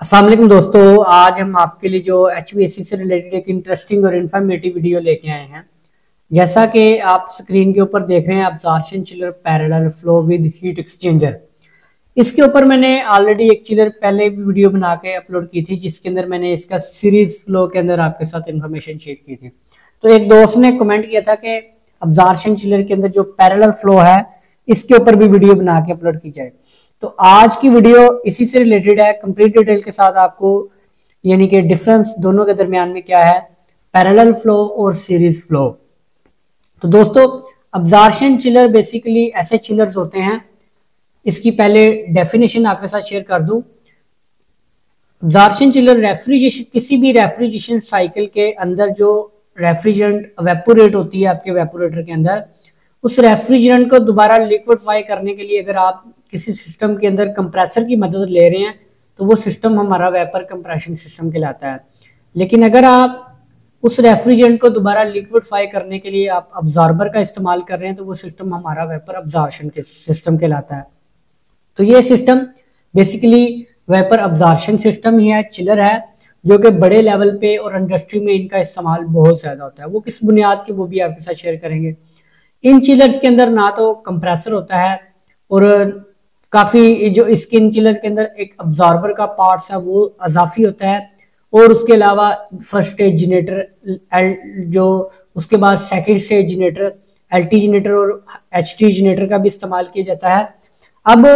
अस्सलाम वालेकुम दोस्तों, आज हम आपके लिए जो HVAC से रिलेटेड एक इंटरेस्टिंग और इन्फॉर्मेटिव वीडियो लेके आए हैं। जैसा कि आप स्क्रीन के ऊपर देख रहे हैं, absorption chiller parallel flow with heat exchanger. इसके ऊपर मैंने ऑलरेडी एक चिलर पहले भी वीडियो बना के अपलोड की थी, जिसके अंदर मैंने इसका सीरीज फ्लो के अंदर आपके साथ इन्फॉर्मेशन शेयर की थी। तो एक दोस्त ने कमेंट किया था कि अब्जॉर्प्शन चिलर के अंदर जो पैरेलल फ्लो है, इसके ऊपर भी वीडियो बना के अपलोड की जाए। तो आज की वीडियो इसी से रिलेटेड है, कंप्लीट डिटेल के साथ आपको, यानी कि डिफरेंस दोनों के दरमियान में क्या है, पैरेलल फ्लो और सीरीज फ्लो। तो दोस्तों, अब्जॉर्प्शन चिलर बेसिकली ऐसे चिलर्स होते हैं, इसकी पहले डेफिनेशन आपके साथ शेयर कर दूं। अब्जॉर्प्शन चिलर रेफ्रिजरेशन, किसी भी रेफ्रिजरेशन साइकिल के अंदर जो रेफ्रिजरेंट वेपोरेट होती है आपके वेपोरेटर के अंदर, उस रेफ्रिजरेंट को दोबारा लिक्विडफाई करने के लिए अगर आप किसी सिस्टम के अंदर कंप्रेसर की मदद ले रहे हैं तो वो सिस्टम हमारा वेपर कंप्रेशन सिस्टम कहलाता है। लेकिन अगर आप उस रेफ्रिजरेंट को दोबारा लिक्विडफाई करने के लिए आप अब्जॉर्बर का इस्तेमाल कर रहे हैं तो वो सिस्टम हमारा वेपर अब्जॉर्प्शन के सिस्टम कहलाता है। तो ये system basically vapour absorption system ही है, चिलर है, जो कि बड़े लेवल पे और इंडस्ट्री में इनका इस्तेमाल बहुत ज्यादा होता है। वो किस बुनियाद की, वो भी आपके साथ शेयर करेंगे। इन चिलर्स के अंदर ना तो कंप्रेसर होता है, और काफी जो स्किन चिलर के अंदर एक अब्जॉर्बर का पार्ट्स है वो अजाफी होता है, और उसके अलावा फर्स्ट स्टेज जनरेटर जो उसके बाद second stage generator, LT generator और HT जनरेटर का भी इस्तेमाल किया जाता है। अब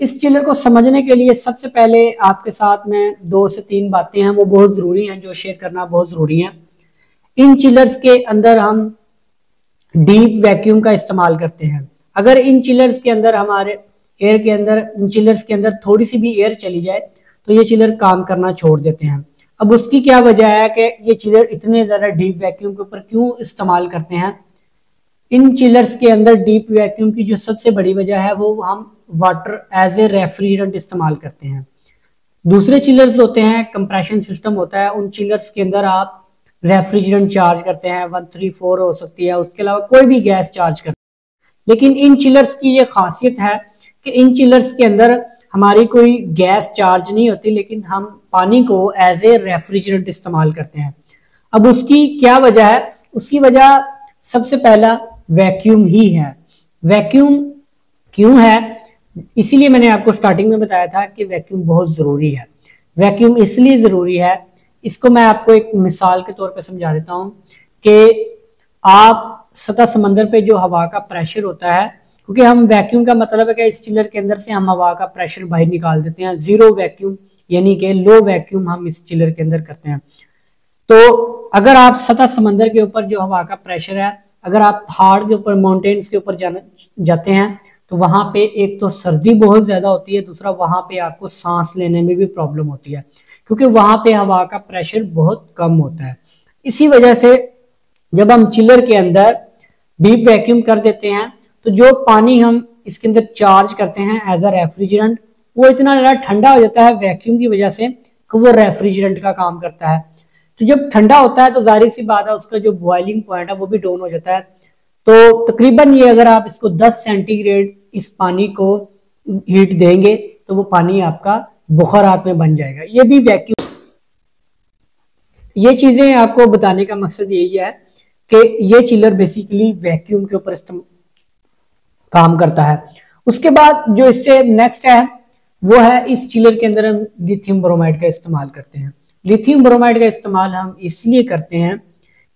इस चिलर को समझने के लिए सबसे पहले आपके साथ में 2 से 3 बातें हैं, वो बहुत जरूरी हैं, जो शेयर करना बहुत जरूरी है। इन चिलर्स के अंदर हम डीप वैक्यूम का इस्तेमाल करते हैं। अगर इन चिलर्स के अंदर हमारे एयर के अंदर, इन चिलर्स के अंदर थोड़ी सी भी एयर चली जाए तो ये चिलर काम करना छोड़ देते हैं। अब उसकी क्या वजह है कि ये चिलर इतने ज्यादा डीप वैक्यूम के ऊपर क्यों इस्तेमाल करते हैं? इन चिलर्स के अंदर डीप वैक्यूम की जो सबसे बड़ी वजह है वो हम वाटर एज ए रेफ्रिजरेंट इस्तेमाल करते हैं। दूसरे चिलर्स होते हैं, कंप्रेशन सिस्टम होता है, उन चिलर्स के अंदर आप रेफ्रिजरेंट चार्ज करते हैं, 134 हो सकती है, उसके अलावा कोई भी गैस चार्ज करते हैं। लेकिन इन चिलर्स की ये खासियत है कि इन चिलर्स के अंदर हमारी कोई गैस चार्ज नहीं होती, लेकिन हम पानी को एज ए रेफ्रिजरेंट इस्तेमाल करते हैं। अब उसकी क्या वजह है? उसकी वजह सबसे पहला वैक्यूम ही है। वैक्यूम क्यों है? इसीलिए मैंने आपको स्टार्टिंग में बताया था कि वैक्यूम बहुत जरूरी है। वैक्यूम इसलिए जरूरी है, इसको मैं आपको एक मिसाल के तौर पे समझा देता हूं कि आप सतह समंदर पे जो हवा का प्रेशर होता है, क्योंकि हम वैक्यूम का मतलब है कि इस चिलर के अंदर से हम हवा का प्रेशर बाहर निकाल देते हैं। जीरो वैक्यूम यानी कि लो वैक्यूम हम इस चिलर के अंदर करते हैं। तो अगर आप सतह समंदर के ऊपर जो हवा का प्रेशर है, अगर आप पहाड़ के ऊपर, माउंटेन्स के ऊपर जाते हैं तो वहां पे एक तो सर्दी बहुत ज्यादा होती है, दूसरा वहां पे आपको सांस लेने में भी प्रॉब्लम होती है, क्योंकि वहां पे हवा का प्रेशर बहुत कम होता है। इसी वजह से जब हम चिलर के अंदर डीप वैक्यूम कर देते हैं तो जो पानी हम इसके अंदर चार्ज करते हैं एज अ रेफ्रिजरेंट, वो इतना ज्यादा ठंडा हो जाता है वैक्यूम की वजह से कि वो रेफ्रिजरेंट का काम करता है। तो जब ठंडा होता है तो जाहिर सी बात है उसका जो बॉइलिंग पॉइंट है वो भी डाउन हो जाता है। तो तकरीबन ये अगर आप इसको 10 सेंटीग्रेड इस पानी को हीट देंगे तो वो पानी आपका बुखारात में बन जाएगा। ये भी वैक्यूम, ये चीजें आपको बताने का मकसद यही है कि ये चिलर बेसिकली वैक्यूम के ऊपर काम करता है। उसके बाद जो इससे नेक्स्ट है वो है, इस चिलर के अंदर हम लिथियम ब्रोमाइड का इस्तेमाल करते हैं। लिथियम ब्रोमाइड का इस्तेमाल हम इसलिए करते हैं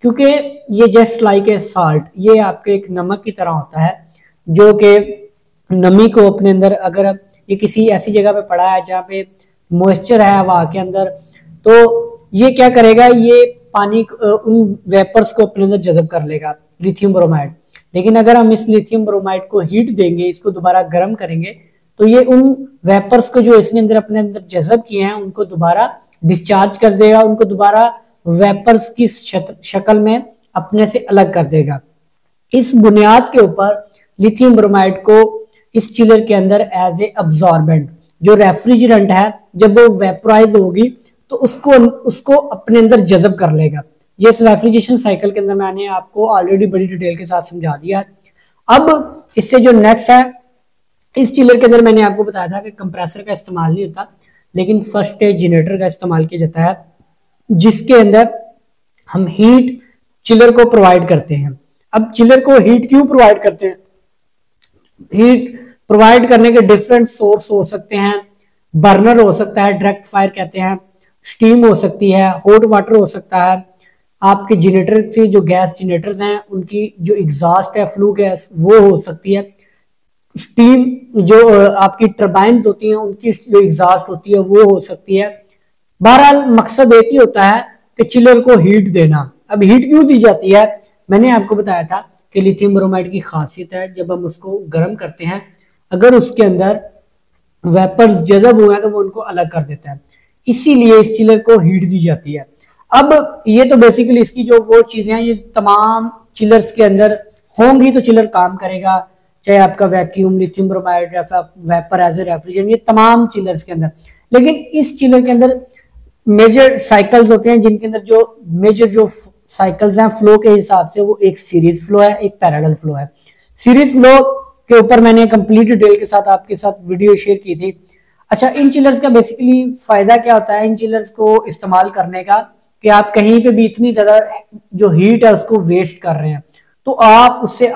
क्योंकि ये जस्ट लाइक ए साल्ट, ये आपके एक नमक की तरह होता है, जो कि नमी को अपने अंदर, अगर ये किसी ऐसी जगह पे पड़ा है जहाँ पे मॉइस्चर है हवा के अंदर, तो ये क्या करेगा, ये पानी उन वेपर्स को अपने अंदर जज़ब कर लेगा, लिथियम ब्रोमाइड। लेकिन अगर हम इस लिथियम ब्रोमाइड को हीट देंगे, इसको दोबारा गर्म करेंगे, तो ये उन वेपर्स को जो इसने अंदर अपने अंदर जज़ब किए हैं उनको दोबारा डिस्चार्ज कर देगा, उनको दोबारा वेपर्स की शक्ल में अपने से अलग कर देगा। इस बुनियाद के ऊपर लिथियम ब्रोमाइड को इस चिलर के अंदर एज ए अब्जॉर्बेंट, जो रेफ्रिजरेंट है, जब वो वेपराइज होगी तो उसको अपने अंदर जज़ब कर लेगा। ये इस रेफ्रिजरेशन साइकिल के अंदर मैंने आपको ऑलरेडी बड़ी डिटेल के साथ समझा दिया है। अब इससे जो नेक्स्ट है, इस चिलर के अंदर मैंने आपको बताया था कि कंप्रेसर का इस्तेमाल नहीं होता, लेकिन फर्स्ट स्टेज जनरेटर का इस्तेमाल किया जाता है, जिसके अंदर हम हीट चिलर को प्रोवाइड करते हैं। अब चिलर को हीट क्यों प्रोवाइड करते हैं? हीट प्रोवाइड करने के डिफरेंट सोर्स हो सकते हैं। बर्नर हो सकता है, डायरेक्ट फायर कहते हैं, स्टीम हो सकती है, हॉट वाटर हो सकता है, आपके जनरेटर से जो गैस जनरेटर्स हैं उनकी जो एग्जॉस्ट है फ्लू गैस वो हो सकती है, स्टीम जो आपकी टर्बाइन्स होती हैं उनकी जो एग्जॉस्ट होती है वो हो सकती है। बहरहाल मकसद एक ही होता है कि चिलर को हीट देना। अब हीट क्यों दी जाती है? मैंने आपको बताया था कि लिथियम ब्रोमाइड की खासियत है, जब हम उसको गर्म करते हैं अगर उसके अंदर वेपर्स जज़ब हुए हैं तो वो उनको अलग कर देता है, इसीलिए इस चिलर को हीट दी जाती है। अब ये तो बेसिकली इसकी जो वो चीजें हैं ये तमाम चिलर्स के अंदर होंगी तो चिलर काम करेगा, चाहे आपका vacuum, lithium bromide, vapour as a refrigerant, ये तमाम चिलर्स के अंदर। लेकिन इस चिलर के अंदर मेजर साइकिल्स होते हैं, जिनके अंदर जो मेजर जो साइकिल्स हैं फ्लो के हिसाब से वो एक सीरीज फ्लो है, एक पैरेलल फ्लो है। सीरीज फ्लो के ऊपर मैंने कंप्लीट डिटेल के साथ आपके साथ वीडियो शेयर की थी। अच्छा, इन चिलर्स का बेसिकली फायदा क्या होता है इन चिलर्स को इस्तेमाल करने का, कि आप कहीं पे भी इतनी ज्यादा जो हीट है उसको वेस्ट कर रहे हैं तो आप उससे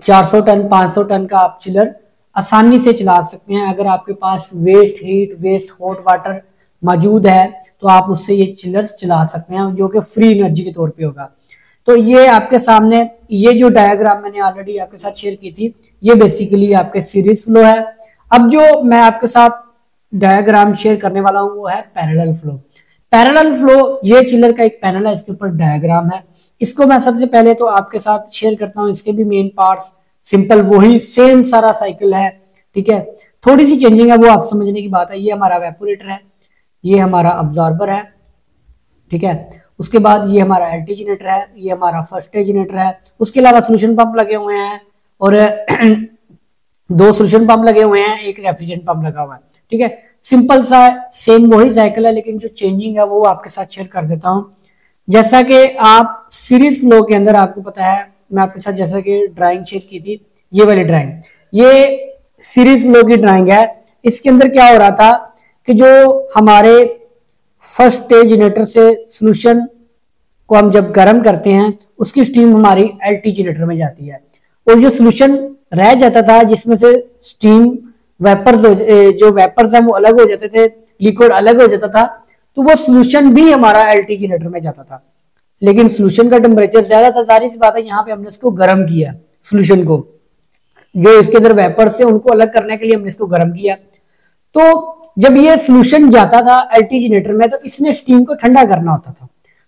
400 टन 500 टन का आप चिलर आसानी से चला सकते हैं। अगर आपके पास waste heat, waste hot water मौजूद है तो आप उससे ये चिलर्स चला सकते हैं, जो कि फ्री एनर्जी के तौर पे होगा। तो ये आपके सामने ये जो डायग्राम मैंने ऑलरेडी आपके साथ शेयर की थी, ये बेसिकली आपके सीरीज फ्लो है। अब जो मैं आपके साथ डायग्राम शेयर करने वाला हूं वो है पैरेलल फ्लो। पैरेलल फ्लो, ये चिलर का एक पैनल है, इसके ऊपर डायग्राम है। इसको मैं सबसे पहले तो आपके साथ शेयर करता हूं। इसके भी मेन पार्ट्स सिंपल वही सेम सारा साइकिल है, ठीक है, थोड़ी सी चेंजिंग है वो आप समझने की बात है। ये हमारा वेपोरेटर है, ये हमारा अब्जॉर्बर है, ठीक है। उसके बाद ये हमारा एलटी जनरेटर है, ये हमारा फर्स्ट स्टेज जनरेटर है। उसके अलावा सोल्यूशन पंप लगे हुए हैं और 2 सोल्यूशन पंप लगे हुए हैं, एक रेफ्रिजरेंट पंप लगा हुआ है, ठीक है। सिंपल सा सेम वही साइकिल है, लेकिन जो चेंजिंग है वो आपके साथ शेयर कर देता हूं। जैसा कि आप सीरीज फ्लो के अंदर आपको पता है, मैं आपके साथ जैसा कि ड्राइंग शेयर की थी, ये वाली ड्राइंग, ये सीरीज फ्लो की ड्राइंग है। इसके अंदर क्या हो रहा था कि जो हमारे फर्स्ट स्टेज जनरेटर से सोल्यूशन को हम जब गर्म करते हैं उसकी स्टीम हमारी एलटी जनरेटर में जाती है, और जो सोल्यूशन रह जाता था जिसमें से स्टीम वेपर्स जो वेपर्स हैं वो अलग हो जाते थे, लिक्विड अलग हो जाता था, तो वो सोल्यूशन भी हमारा एलटी जनरेटर में जाता था। लेकिन सोल्यूशन का टेम्परेचर ज्यादा था, जाहिर सी बात है यहाँ पे हमने इसको गर्म किया, सोल्यूशन को, जो इसके अंदर वेपर्स थे उनको अलग करने के लिए हमने इसको गर्म किया। तो जब ये सोल्यूशन जाता था एलटी जनरेटर में तो इसने स्टीम को ठंडा करना होता था,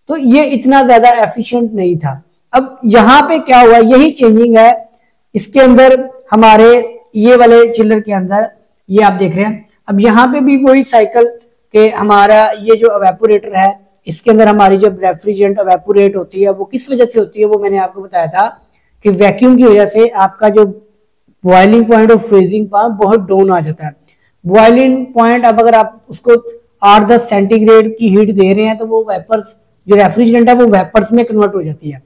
तो ये इतना ज्यादा एफिशिएंट नहीं था। अब यहाँ पे क्या हुआ, यही चेंजिंग है इसके अंदर हमारे ये वाले चिलर के अंदर, ये आप देख रहे हैं। अब यहाँ पे भी वही साइकिल के हमारा ये जो एवेपोरेटर है, इसके अंदर हमारी जब रेफ्रिजरेंट एवेपोरेट होती है वो किस वजह से होती है, वो मैंने आपको बताया था कि वैक्यूम की वजह से आपका जो बॉइलिंग पॉइंट और फ्रीजिंग पॉइंट बहुत डाउन आ जाता है। बॉइलिंग पॉइंट, अब अगर आप उसको 8-10 सेंटीग्रेड की हीट दे रहे हैं तो वो वेपर्स, जो रेफ्रिजरेंट है वो वेपर्स में कन्वर्ट हो जाती है,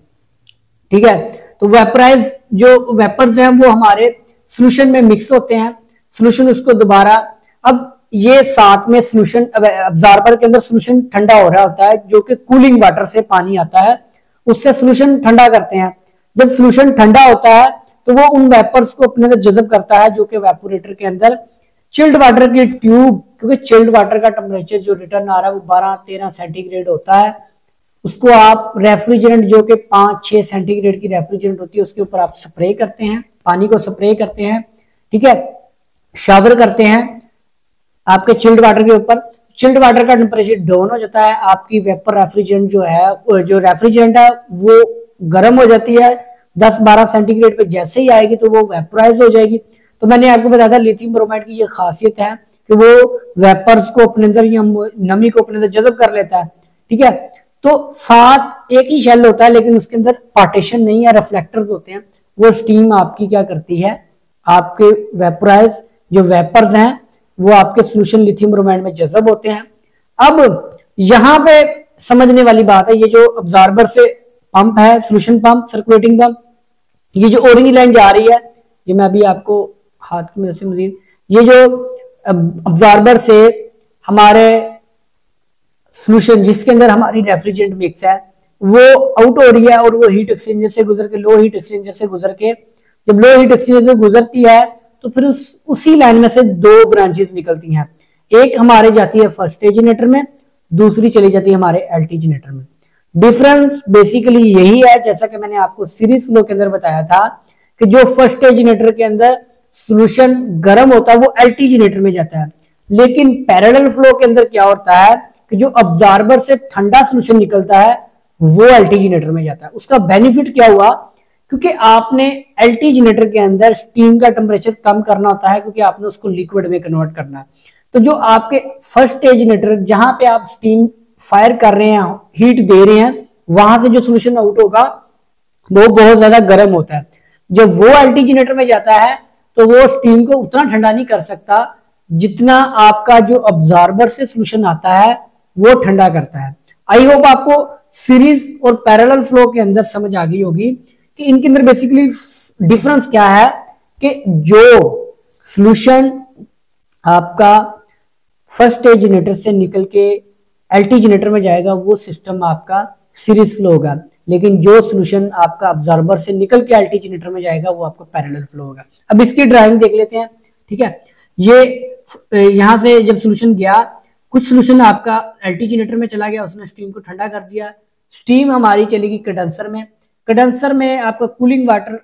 ठीक है। तो वेपराइज जो वेपर्स हैं वो हमारे सोल्यूशन में मिक्स होते हैं, सोल्यूशन उसको दोबारा, अब ये साथ में सोल्यूशन अब्जॉर्बर के अंदर सोल्यूशन ठंडा हो रहा होता है, जो कि कूलिंग वाटर से पानी आता है उससे सोल्यूशन ठंडा करते हैं। जब सोल्यूशन ठंडा होता है तो वो उन वेपर्स को अपने अंदर जज़ब करता है, जो कि वेपोरेटर के अंदर चिल्ड वाटर की ट्यूब, क्योंकि चिल्ड वाटर का टेम्परेचर जो रिटर्न आ रहा है वो 12-13 सेंटीग्रेड होता है, उसको आप रेफ्रिजरेंट जो कि 5-6 सेंटीग्रेड की रेफ्रिजरेंट होती है उसके ऊपर आप स्प्रे करते हैं, पानी को स्प्रे करते हैं, ठीक है, शावर करते हैं आपके चिल्ड वाटर के ऊपर। चिल्ड वाटर का टेम्परेचर डाउन हो जाता है, आपकी वेपर रेफ्रिजरेंट जो है, जो रेफ्रिजरेंट है वो गर्म हो जाती है 10-12 सेंटीग्रेड पे जैसे ही आएगी तो वो वेपराइज हो जाएगी। तो मैंने आपको बताया था लिथियम ब्रोमाइड की ये खासियत है कि वो वेपर्स को अपने अंदर या नमी को अपने अंदर जज़ब कर लेता है, ठीक है। तो साथ एक ही शेल होता है लेकिन उसके अंदर पार्टीशन नहीं है, रिफ्लेक्टर्स होते हैं, वो स्टीम आपकी क्या करती है, आपके वेपराइज जो वेपर्स हैं वो आपके सोल्यूशन लिथियम ब्रोमाइड में जज़ब होते हैं। अब यहाँ पे समझने वाली बात है, ये जो अब्जॉर्बर से पंप है, सोल्यूशन पंप, सर्कुलेटिंग पंप, ये जो ऑरेंज लाइन जा रही है, ये मैं अभी आपको हाथ की मदद से मजीद, ये जो अब्जॉर्बर से हमारे सॉल्यूशन जिसके अंदर हमारी रेफ्रिजरेंट मिक्स है वो आउट हो रही है और वो हीट एक्सचेंजर से गुजर के लो हीट एक्सचेंजर से गुजर के, जब लो हीट एक्सचेंजर से गुजरती है तो फिर उसी लाइन में से दो ब्रांचेस निकलती हैं। एक हमारे जाती है फर्स्ट स्टेज जनरेटर में, दूसरी चली जाती है हमारे एलटी जनरेटर में। डिफरेंस बेसिकली यही है, जैसा कि मैंने आपको सीरीज फ्लो के अंदर बताया था कि जो फर्स्ट स्टेज जनरेटर के अंदर सॉल्यूशन गर्म होता है वो एलटी जनरेटर में जाता है, लेकिन पैरेलल फ्लो के अंदर क्या होता है कि जो अब्जॉर्बर से ठंडा सॉल्यूशन निकलता है वो एलटी जनरेटर में जाता है। उसका बेनिफिट क्या हुआ, क्योंकि आपने एलटी जनरेटर के अंदर स्टीम का टेम्परेचर कम करना होता है क्योंकि आपने उसको लिक्विड में कन्वर्ट करना है। तो जो आपके फर्स्ट स्टेज जनरेटर जहां पे आप स्टीम फायर कर रहे हैं, हीट दे रहे हैं, वहां से जो सॉल्यूशन आउट होगा वो बहुत ज्यादा गर्म होता है। जब वो एलटी जनरेटर में जाता है तो वो स्टीम को उतना ठंडा नहीं कर सकता जितना आपका जो अब्जॉर्बर से सॉल्यूशन आता है वो ठंडा करता है। आई होप आपको सीरीज और पैरेलल फ्लो के अंदर समझ आ गई होगी कि इनके अंदर बेसिकली डिफरेंस क्या है कि जो सॉल्यूशन आपका फर्स्ट स्टेज जनरेटर से निकल के एलटी जनरेटर में जाएगा वो सिस्टम आपका सीरीज फ्लो होगा, लेकिन जो सॉल्यूशन आपका अब्जॉर्बर से निकल के एलटी जनरेटर में जाएगा वो आपका पैरेलल फ्लो होगा। अब इसकी ड्राइंग देख लेते हैं। ठीक है, ये यहां से जब सॉल्यूशन गया, कुछ सॉल्यूशन आपका एलटी जनरेटर में चला गया, उसने स्टीम को ठंडा कर दिया। स्टीम हमारी चलेगी कंडेंसर में, कंडेंसर में आपका कूलिंग वाटर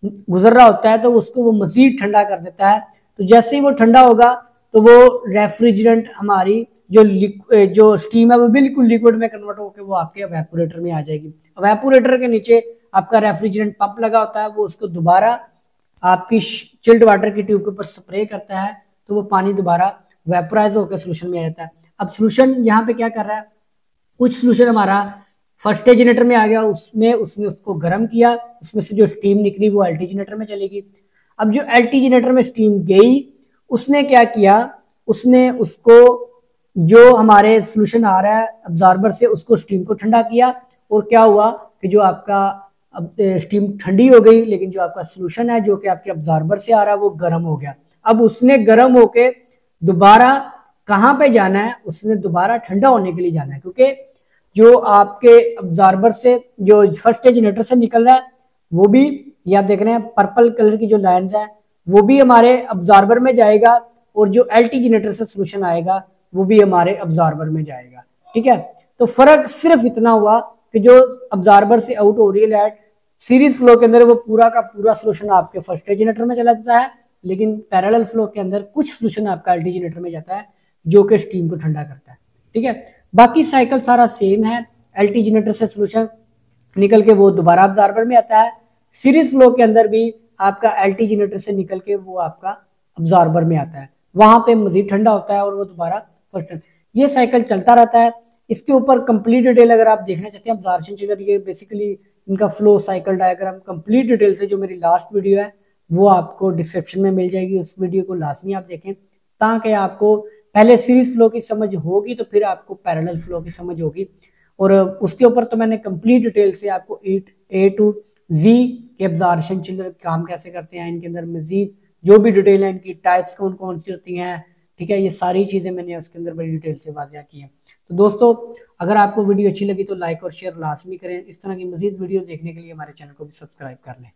गुजर रहा होता है तो उसको वो मजीद ठंडा कर देता है। तो जैसे ही वो ठंडा होगा तो वो रेफ्रिजरेंट हमारी जो स्टीम है वो बिल्कुल लिक्विड में कन्वर्ट होकर वो आपके एवेपोरेटर में आ जाएगी। एवेपोरेटर के नीचे आपका रेफ्रिजरेंट पंप लगा होता है, वो उसको दोबारा आपकी चिल्ड वाटर की ट्यूब के ऊपर स्प्रे करता है तो वो पानी दोबारा वेपोराइज होकर सोल्यूशन में आ जाता है। अब सोल्यूशन यहाँ पे क्या कर रहा है, कुछ सोल्यूशन हमारा फर्स्ट स्टेज जनरेटर में आ गया, उसने उसको गर्म किया, उसमें से जो स्टीम निकली वो एलटी जनरेटर में चलेगी। अब जो एलटी जनरेटर में स्टीम गई उसने क्या किया, उसने उसको जो हमारे सॉल्यूशन आ रहा है अब्जॉर्बर से उसको स्टीम को ठंडा किया, और क्या हुआ कि जो आपका अब स्टीम ठंडी हो गई लेकिन जो आपका सॉल्यूशन है जो कि आपके अब्जॉर्बर से आ रहा है वो गर्म हो गया। अब उसने गर्म होके दोबारा कहाँ पे जाना है, उसने दोबारा ठंडा होने के लिए जाना है, क्योंकि जो आपके अब्जॉर्बर से जो फर्स्ट स्टेज जनरेटर से निकल रहा है वो भी, ये आप देख रहे हैं पर्पल कलर की जो लाइंस है वो भी हमारे अब्जॉर्बर में जाएगा, और जो एलटी जनरेटर से सॉल्यूशन आएगा वो भी हमारे अब्जॉर्बर में जाएगा। ठीक है, तो फर्क सिर्फ इतना हुआ कि जो अब्जॉर्बर से आउट हो रही है लाइट सीरीज फ्लो के अंदर वो पूरा का पूरा सॉल्यूशन आपके फर्स्ट स्टेज जनरेटर में चला जाता है, लेकिन पैरेलल फ्लो के अंदर कुछ सॉल्यूशन आपका एलटी जनरेटर में जाता है जो कि स्टीम को ठंडा करता है। ठीक है, बाकी साइकिल सारा सेम है, एलटी जनरेटर से सॉल्यूशन निकल के वो दोबारा अब्जॉर्बर में आता है, सीरीज फ्लो के अंदर भी आपका एलटी जनरेटर से निकल के वो आपका अब्जॉर्बर में आता है, वहां पे मजीद ठंडा होता है और वो दोबारा फर्स्ट। ये साइकिल चलता रहता है। इसके ऊपर कंप्लीट डिटेल अगर आप देखना चाहते हैं अब्जॉर्प्शन चिलर, ये बेसिकली इनका flow cycle diagram complete detail से जो मेरी लास्ट वीडियो है वो आपको डिस्क्रिप्शन में मिल जाएगी, उस वीडियो को लाजमी आप देखें ताकि आपको पहले सीरीज फ्लो की समझ होगी तो फिर आपको पैरेलल फ्लो की समझ होगी। और उसके ऊपर तो मैंने कंप्लीट डिटेल से आपको ए टू जी के अब्जॉर्प्शन चिलर काम कैसे करते हैं, इनके अंदर मजीद जो भी डिटेल है, इनकी टाइप्स कौन कौन सी होती हैं, ठीक है, ये सारी चीजें मैंने उसके अंदर बड़ी डिटेल से वाज़िया की है। तो दोस्तों अगर आपको वीडियो अच्छी लगी तो लाइक और शेयर लाजमी करें। इस तरह की मजीद वीडियो देखने के लिए हमारे चैनल को भी सब्सक्राइब कर लें।